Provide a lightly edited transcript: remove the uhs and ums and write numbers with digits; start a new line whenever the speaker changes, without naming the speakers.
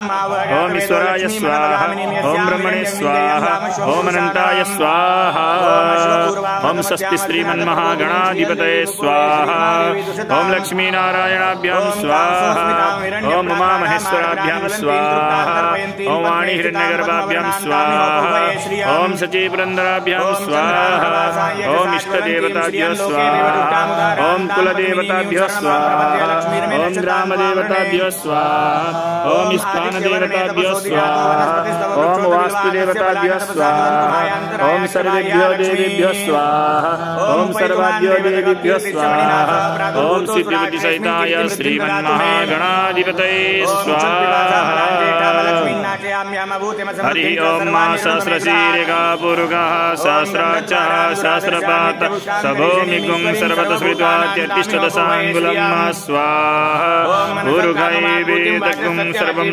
ओम ईश्वराय स्वाहा ओम ब्रह्मणे स्वाहा ओम अनंताय स्वाहा ओम स्वस्ति श्रीमन्महागणाधिपतये स्वाहा ओम लक्ष्मी नारायणाभ्यां स्वाहा ओम उमा महेश्वराभ्यां स्वाहा ओम वाणी हिरण्यगर्भाभ्यां स्वाहा ओम सची पुरंदराभ्यां स्वाहा ओम इष्टदेवताभ्यो स्वाहा ओम कुलदेवताभ्यो स्वाहा ओम ग्रामदेवताभ्यो स्वाहा ओम स्थानदेवताभ्यो स्वाहा ओम वास्तुदेवताभ्यो स्वाहा ओम सर्वेभ्यो देवेभ्यो स्वाहा ओम सर्वाभ्यो देवेभ्यो स्वाहा ओम सिद्धिबुद्धि सहिताय श्रीमन्महागणाधिपतये स्वाहा हरि ओम मा सहस्रशीर्षा पुरुषः सहस्राक्षः सहस्रपात सभोमिगुं सर्वतस्मृत्वात्यतिष्ठदशाङ्गुलं स्वाहा पुरुषै वेदगुं सर्वं